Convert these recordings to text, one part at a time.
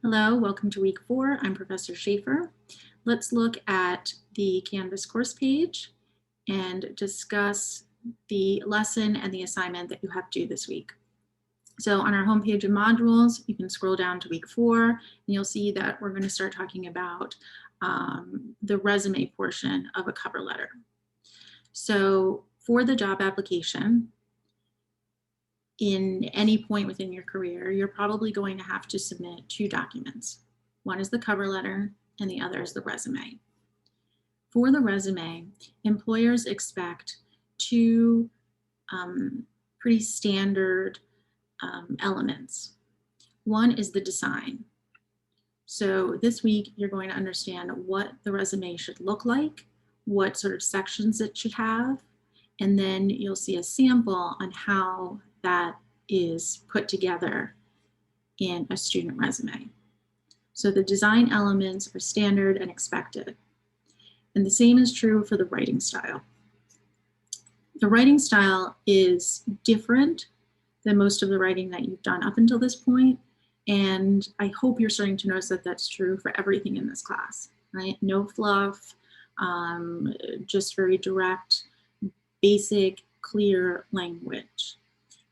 Hello, welcome to week 4. I'm Professor Schaefer. Let's look at the Canvas course page and discuss the lesson and the assignment that you have due this week. So on our homepage of modules, you can scroll down to week 4 and you'll see that we're going to start talking about the resume portion of a cover letter. So for the job application, in any point within your career, you're probably going to have to submit 2 documents. One is the cover letter and the other is the resume. For the resume, employers expect 2 pretty standard elements. One is the design. So this week, you're going to understand what the resume should look like, what sort of sections it should have, and then you'll see a sample on how that is put together in a student resume. So the design elements are standard and expected. And the same is true for the writing style. The writing style is different than most of the writing that you've done up until this point. And I hope you're starting to notice that that's true for everything in this class, right? No fluff, just very direct, basic, clear language.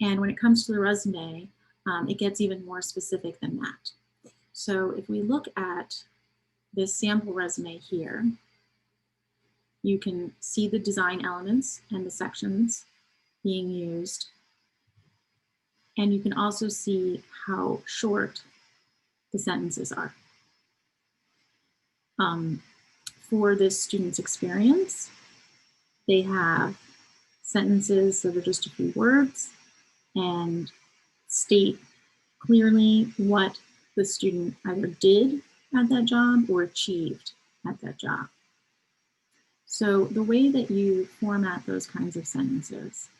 And when it comes to the resume, it gets even more specific than that. So if we look at this sample resume here, you can see the design elements and the sections being used. And you can also see how short the sentences are. For this student's experience, they have sentences that are just a few words and state clearly what the student either did at that job or achieved at that job. So the way that you format those kinds of sentences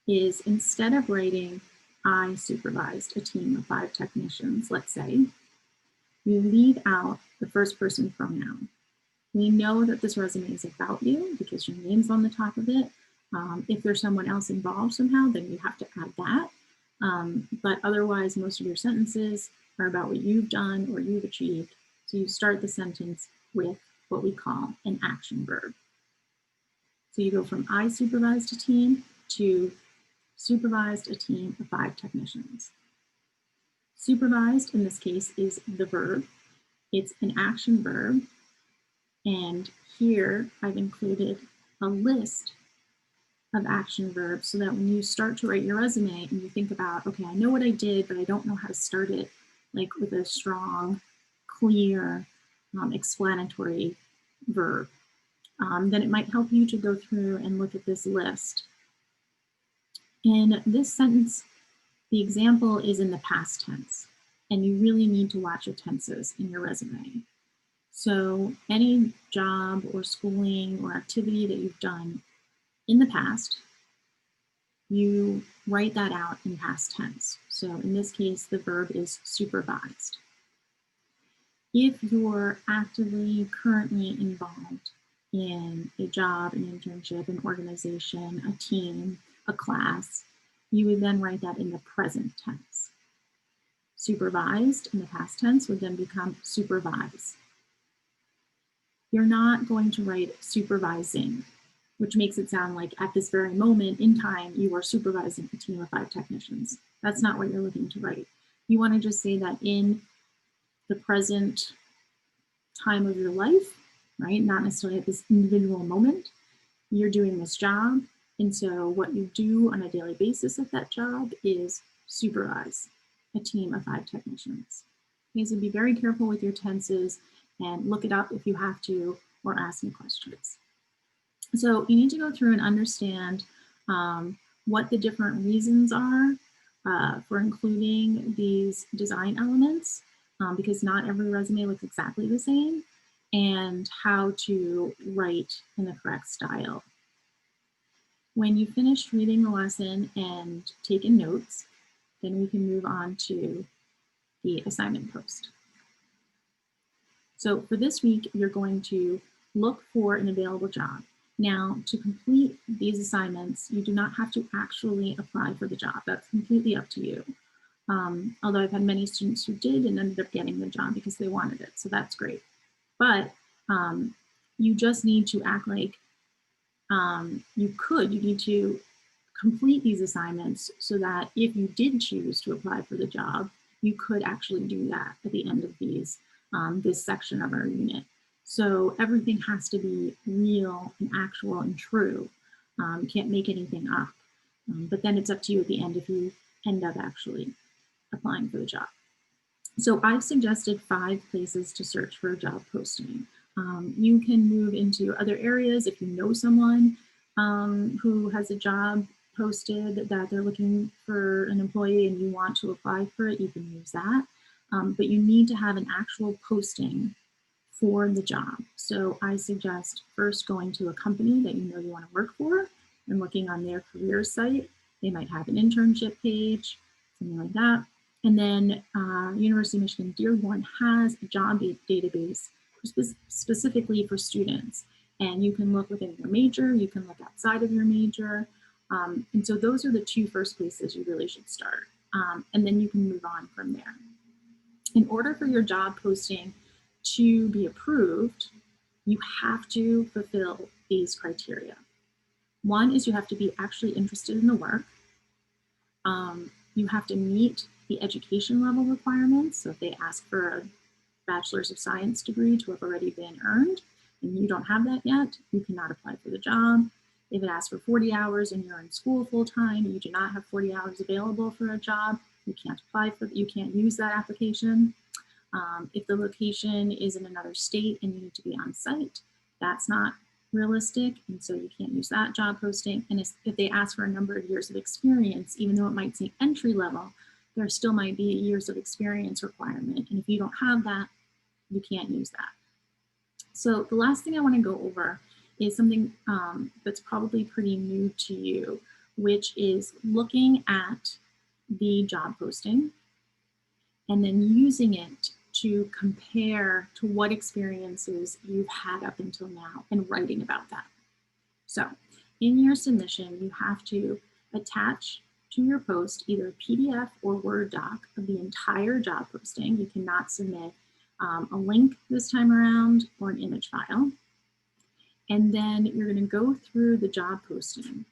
is, instead of writing, "I supervised a team of 5 technicians," let's say, you leave out the first person pronoun. We know that this resume is about you because your name's on the top of it. If there's someone else involved somehow, then you have to add that. But otherwise, most of your sentences are about what you've done or you've achieved. So you start the sentence with what we call an action verb. So you go from "I supervised a team" to "supervised a team of 5 technicians." Supervised in this case is the verb. It's an action verb. And here I've included a list of action verbs so that when you start to write your resume and you think about, okay, I know what I did, but I don't know how to start it, like with a strong, clear, explanatory verb, then it might help you to go through and look at this list. In this sentence, the example is in the past tense, and you really need to watch your tenses in your resume. So any job or schooling or activity that you've done in the past, you write that out in past tense. So in this case, the verb is supervised. If you're actively currently involved in a job, an internship, an organization, a team, a class, you would then write that in the present tense. Supervised in the past tense would then become supervise. You're not going to write supervising, which makes it sound like at this very moment in time, you are supervising a team of 5 technicians. That's not what you're looking to write. You want to just say that in the present time of your life, right? Not necessarily at this individual moment, you're doing this job. And so what you do on a daily basis at that job is supervise a team of 5 technicians. Okay, so be very careful with your tenses and look it up if you have to, or ask me questions. So you need to go through and understand what the different reasons are for including these design elements, because not every resume looks exactly the same, and how to write in the correct style. When you finish reading the lesson and taken notes, then we can move on to the assignment post. So for this week, you're going to look for an available job. Now, to complete these assignments, you do not have to actually apply for the job. That's completely up to you. Although I've had many students who did and ended up getting the job because they wanted it. So that's great. But you just need to act like you need to complete these assignments so that if you did choose to apply for the job, you could actually do that at the end of this section of our unit. So everything has to be real and actual and true. You can't make anything up. But then it's up to you at the end if you end up actually applying for the job. So I've suggested 5 places to search for a job posting. You can move into other areas if you know someone who has a job posted that they're looking for an employee and you want to apply for it, you can use that. But you need to have an actual posting for the job. So I suggest first going to a company that you know you want to work for and looking on their career site. They might have an internship page, something like that. And then University of Michigan Dearborn has a job database specifically for students. And you can look within your major, you can look outside of your major. And so those are the 2 first places you really should start. And then you can move on from there. In order for your job posting to be approved, you have to fulfill these criteria. One is you have to be actually interested in the work. You have to meet the education level requirements. So if they ask for a Bachelor's of Science degree to have already been earned, and you don't have that yet, you cannot apply for the job. If it asks for 40 hours and you're in school full time, you do not have 40 hours available for a job, you can't apply for, you can't use that application. If the location is in another state and you need to be on site, that's not realistic, and so you can't use that job posting. And if they ask for a number of years of experience, even though it might say entry level, there still might be a years of experience requirement. And if you don't have that, you can't use that. So the last thing I want to go over is something that's probably pretty new to you, which is looking at the job posting and then using it to compare to what experiences you've had up until now and writing about that. So in your submission, you have to attach to your post either a PDF or Word doc of the entire job posting. You cannot submit a link this time around or an image file. And then you're going to go through the job posting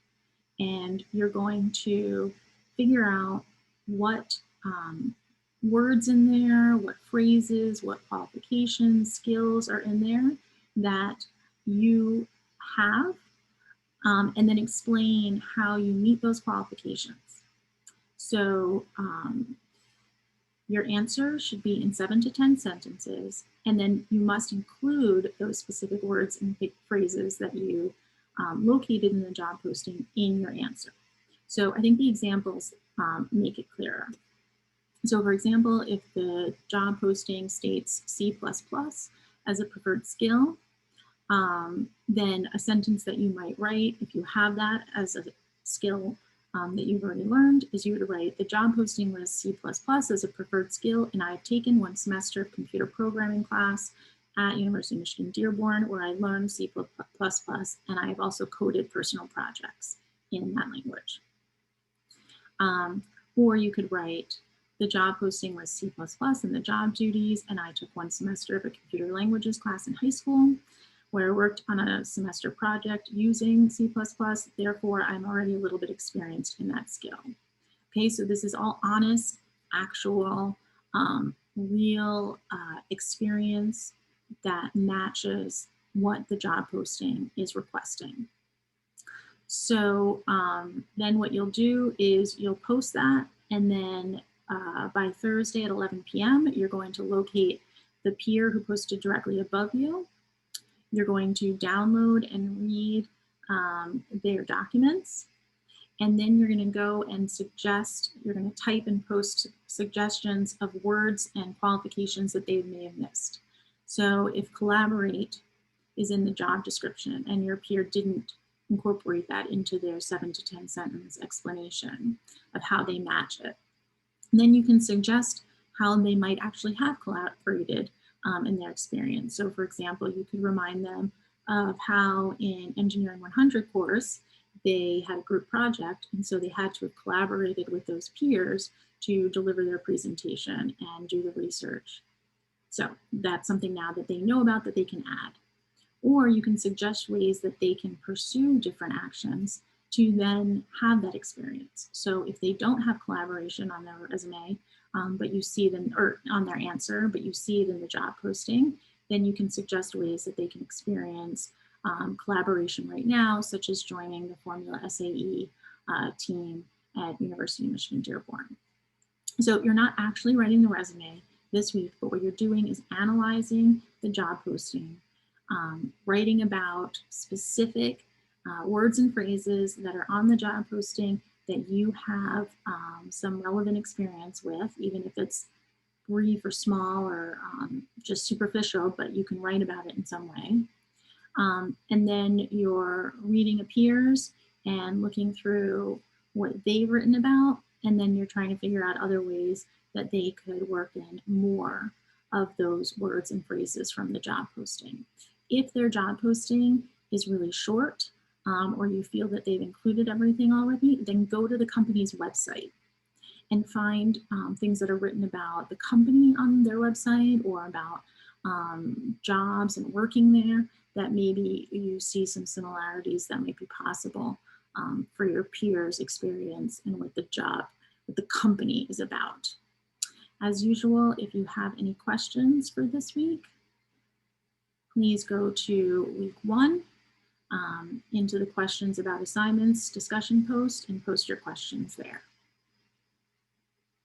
and you're going to figure out what words in there, what phrases, what qualifications, skills are in there that you have, and then explain how you meet those qualifications. So your answer should be in 7 to 10 sentences, and then you must include those specific words and phrases that you located in the job posting in your answer. So I think the examples make it clearer. So for example, if the job posting states C++ as a preferred skill, then a sentence that you might write, if you have that as a skill that you've already learned, is you would write, the job posting lists C++ as a preferred skill, and I've taken 1 semester of computer programming class at University of Michigan Dearborn, where I learned C++, and I have also coded personal projects in that language. Or you could write, the job posting was C++ and the job duties, and I took 1 semester of a computer languages class in high school, where I worked on a semester project using C++, therefore I'm already a little bit experienced in that skill. Okay, so this is all honest, actual, real experience that matches what the job posting is requesting. So then what you'll do is you'll post that, and then by Thursday at 11 p.m., you're going to locate the peer who posted directly above you. You're going to download and read their documents. And then you're going to go and you're going to type and post suggestions of words and qualifications that they may have missed. So if collaborate is in the job description and your peer didn't incorporate that into their 7 to 10 sentence explanation of how they match it, and then you can suggest how they might actually have collaborated in their experience. So for example, you could remind them of how in Engineering 100 course, they had a group project, and so they had to have collaborated with those peers to deliver their presentation and do the research. So that's something now that they know about that they can add. Or you can suggest ways that they can pursue different actions to then have that experience. So if they don't have collaboration on their resume, but you see them, or on their answer, but you see it in the job posting, then you can suggest ways that they can experience collaboration right now, such as joining the Formula SAE team at University of Michigan Dearborn. So you're not actually writing the resume this week, but what you're doing is analyzing the job posting, writing about specific words and phrases that are on the job posting that you have some relevant experience with, even if it's brief or small or just superficial, but you can write about it in some way. And then you're reading a peers and looking through what they've written about, and then you're trying to figure out other ways that they could work in more of those words and phrases from the job posting. If their job posting is really short, or you feel that they've included everything already, then go to the company's website and find things that are written about the company on their website or about jobs and working there that maybe you see some similarities that might be possible for your peers' experience and what the job, what the company is about. As usual, if you have any questions for this week, please go to week 1 into the questions about assignments discussion post and post your questions there.